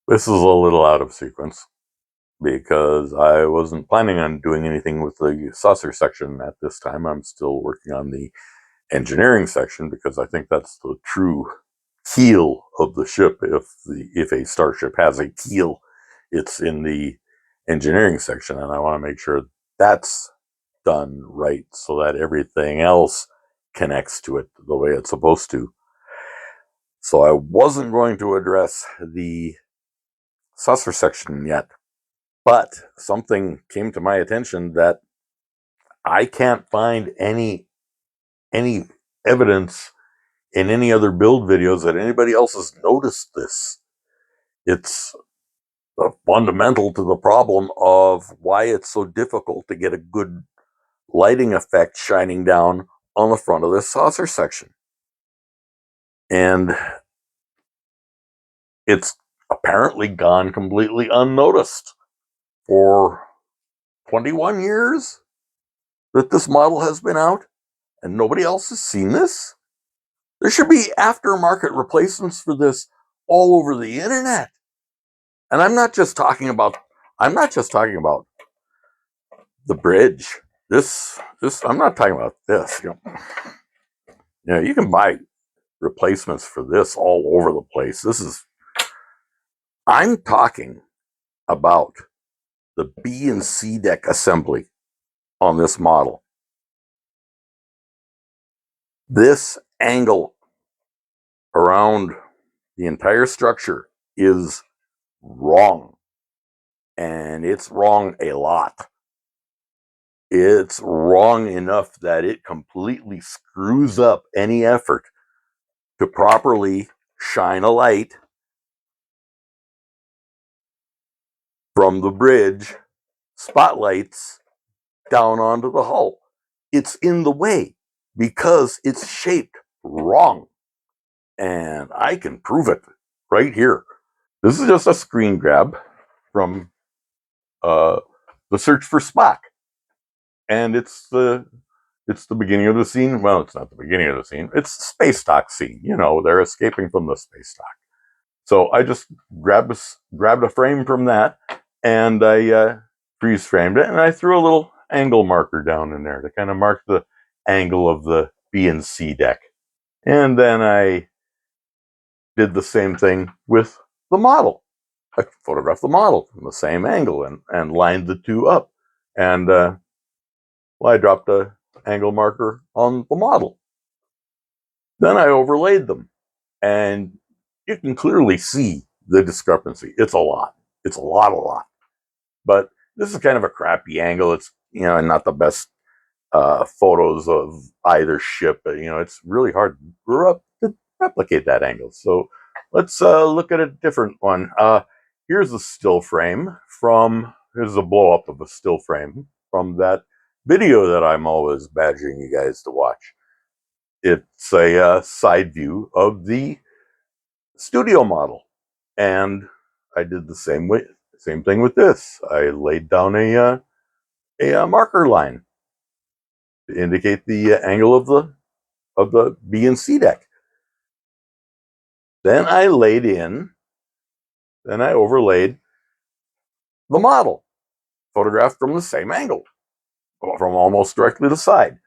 This is a little out of sequence because I wasn't planning on doing anything with the saucer section at this time. I'm still working on the engineering section because I think that's the true keel of the ship. If a starship has a keel, it's in the engineering section, and I want to make sure that's done right so that everything else connects to it the way it's supposed to. So I wasn't going to address the saucer section yet, but something came to my attention that I can't find any evidence in any other build videos that anybody else has noticed this. It's fundamental to the problem of why it's so difficult to get a good lighting effect shining down on the front of this saucer section. And it's apparently gone completely unnoticed for 21 years that this model has been out, and nobody else has seen this. There should be aftermarket replacements for this all over the internet. And I'm not just talking about the bridge. This I'm not talking about this. You can buy replacements for this all over the place. I'm talking about the B and C deck assembly on this model. This angle around the entire structure is wrong. And it's wrong a lot. It's wrong enough that it completely screws up any effort to properly shine a light from the bridge spotlights down onto the hull. It's in the way because it's shaped wrong. And I can prove it right here. This is just a screen grab from the search for Spock. And it's the beginning of the scene. Well, it's not the beginning of the scene. It's the space dock scene. They're escaping from the space dock. So I just grabbed a frame from that, and I freeze framed it, and I threw a little angle marker down in there to kind of mark the angle of the B and C deck. And then I did the same thing with the model. I photographed the model from the same angle and lined the two up. And I dropped a angle marker on the model. Then I overlaid them, and you can clearly see the discrepancy. It's a lot. It's a lot. But this is kind of a crappy angle. It's not the best photos of either ship. But, it's really hard to replicate that angle. So let's look at a different one. Here's a still frame here's a blow up of a still frame from that video that I'm always badgering you guys to watch. It's a side view of the studio model, and I did the same thing with this. I laid down a marker line to indicate the angle of the B and C deck. Then I overlaid the model, photographed from the same angle, from almost directly to the side.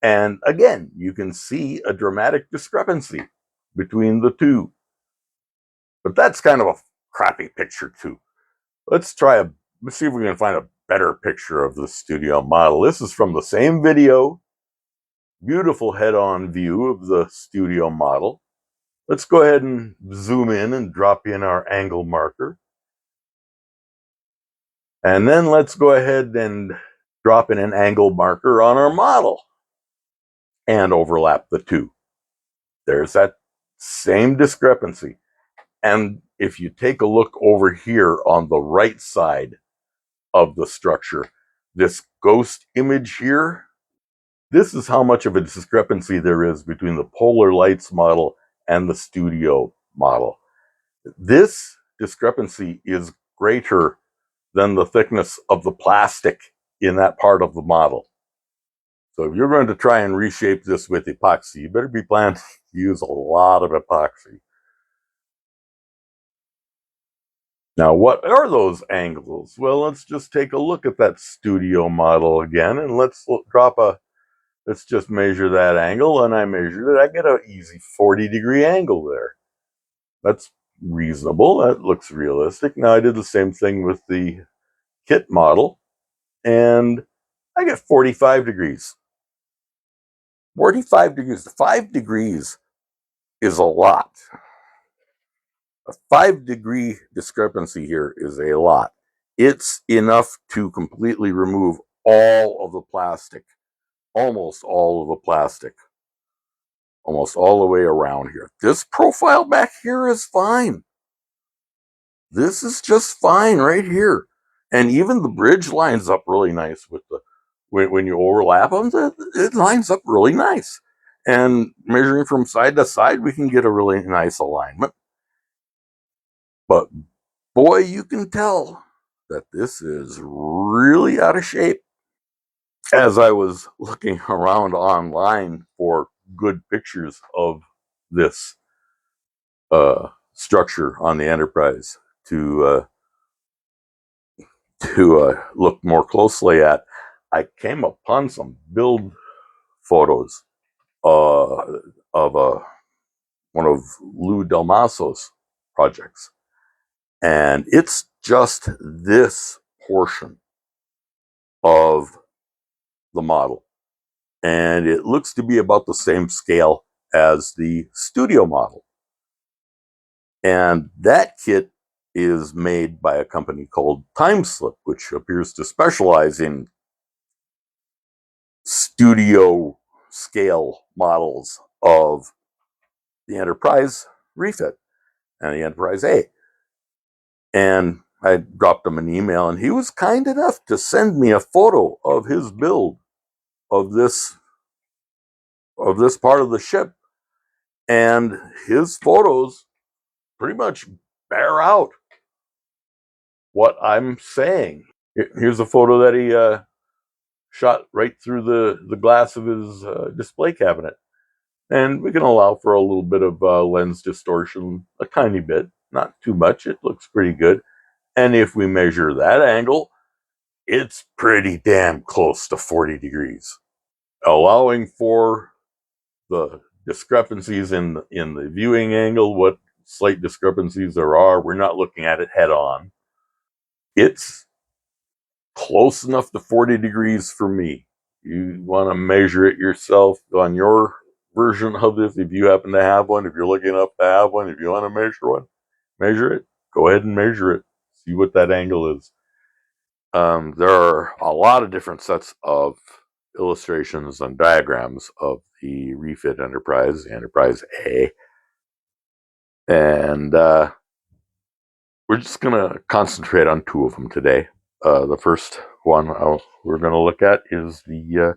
And again, you can see a dramatic discrepancy between the two. But that's kind of a crappy picture too. Let's see if we can find a better picture of the studio model. This is from the same video. Beautiful head-on view of the studio model. Let's go ahead and zoom in and drop in our angle marker. And then let's go ahead and drop in an angle marker on our model and overlap the two. There's that same discrepancy. And if you take a look over here on the right side of the structure, this ghost image here, this is how much of a discrepancy there is between the Polar Lights model and the studio model. This discrepancy is greater than the thickness of the plastic in that part of the model. So if you're going to try and reshape this with epoxy, you better be planning to use a lot of epoxy. Now, what are those angles? Well, let's just take a look at that studio model again, and let's just measure that angle, and I measured it. I get an easy 40-degree angle there. That's reasonable. That looks realistic. Now, I did the same thing with the kit model, and I get 45 degrees. 45 degrees. 5 degrees is a lot. A 5-degree discrepancy here is a lot. It's enough to completely remove all of the plastic, almost all of the plastic, almost all the way around here. This profile back here is fine. This is just fine right here. And even the bridge lines up really nice with the, when you overlap them, it lines up really nice. And measuring from side to side, we can get a really nice alignment. But boy, you can tell that this is really out of shape. As I was looking around online for good pictures of this structure on the Enterprise to look more closely at, I came upon some build photos uh, of one of Lou Dalmaso's projects, and it's just this portion of the model, and it looks to be about the same scale as the studio model. And that kit is made by a company called TimeSlip, which appears to specialize in studio scale models of the Enterprise Refit and the Enterprise A. And I dropped him an email, and he was kind enough to send me a photo of his build of this part of the ship. And his photos pretty much bear out what I'm saying. Here's a photo that he shot right through the glass of his display cabinet. And we can allow for a little bit of lens distortion, a tiny bit, not too much. It looks pretty good. And if we measure that angle, it's pretty damn close to 40 degrees. Allowing for the discrepancies in the viewing angle, what slight discrepancies there are, we're not looking at it head on. It's close enough to 40 degrees for me. You want to measure it yourself on your version of this. If you happen to have one, if you're lucky enough to have one, if you want to measure it, go ahead and measure it. See what that angle is. There are a lot of different sets of illustrations and diagrams of the Refit Enterprise, Enterprise A. And we're just going to concentrate on two of them today. The first one we're going to look at is the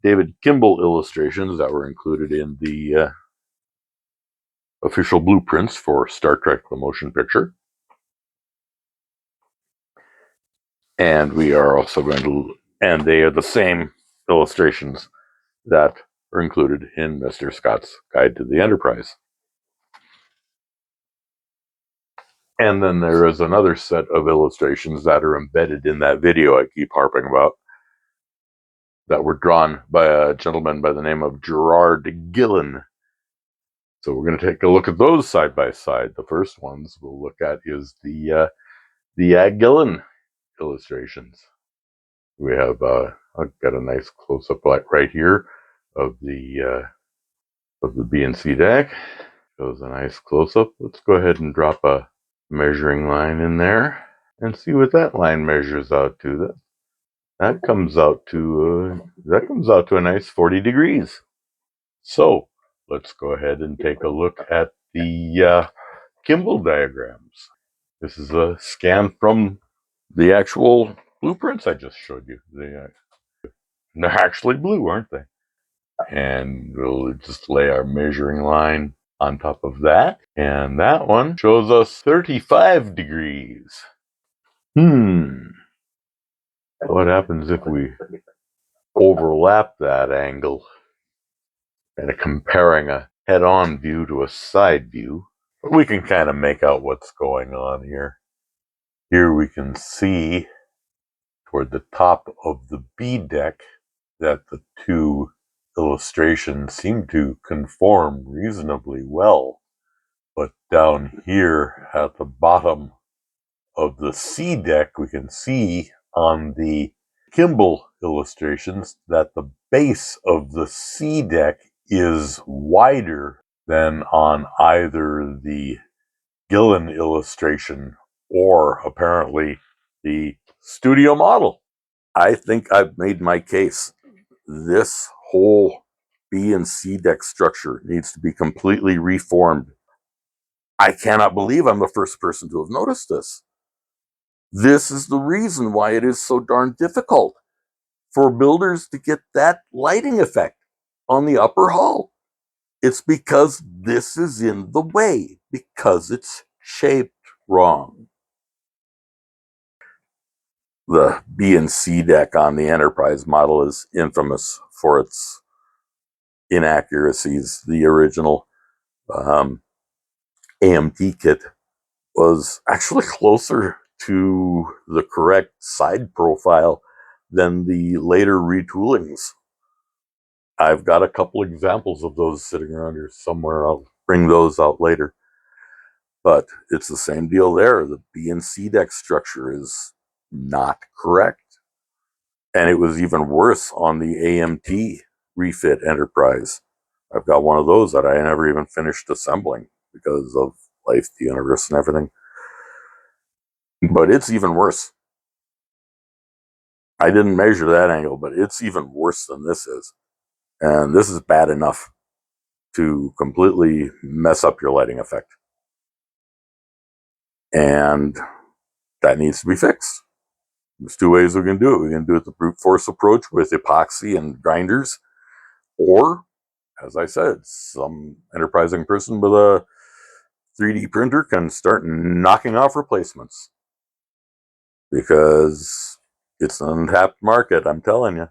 David Kimball illustrations that were included in the official blueprints for Star Trek: The Motion Picture. And we are also going to, and they are the same illustrations that are included in Mr. Scott's Guide to the Enterprise. And then there is another set of illustrations that are embedded in that video I keep harping about, that were drawn by a gentleman by the name of Gerard Gillan. So we're going to take a look at those side by side. The first ones we'll look at is the Gillan illustrations. We have I've got a nice close up right here of the BNC deck. Shows a nice close up. Let's go ahead and drop a measuring line in there and see what that line measures out to. That comes out to a nice 40 degrees. So let's go ahead and take a look at the Kimball diagrams. This is a scan from the actual blueprints I just showed you. They're actually blue, aren't they? And we'll just lay our measuring line on top of that. And that one shows us 35 degrees. What happens if we overlap that angle and comparing a head-on view to a side view? But we can kind of make out what's going on here. Here we can see toward the top of the B deck that the two illustrations seem to conform reasonably well. But down here at the bottom of the C deck, we can see on the Kimball illustrations that the base of the C deck is wider than on either the Gillan illustration or apparently the studio model. I think I've made my case. This whole B and C deck structure needs to be completely reformed. I cannot believe I'm the first person to have noticed this. This is the reason why it is so darn difficult for builders to get that lighting effect on the upper hull. It's because this is in the way, because it's shaped wrong. The B and C deck on the Enterprise model is infamous for its inaccuracies. The original AMT kit was actually closer to the correct side profile than the later retoolings. I've got a couple examples of those sitting around here somewhere. I'll bring those out later. But it's the same deal there. The B and C deck structure is not correct. And it was even worse on the AMT Refit Enterprise. I've got one of those that I never even finished assembling because of life, the universe, and everything. But it's even worse. I didn't measure that angle, but it's even worse than this is. And this is bad enough to completely mess up your lighting effect. And that needs to be fixed. There's two ways we can do it. We can do it the brute force approach with epoxy and grinders, or, as I said, some enterprising person with a 3D printer can start knocking off replacements. Because it's an untapped market, I'm telling you.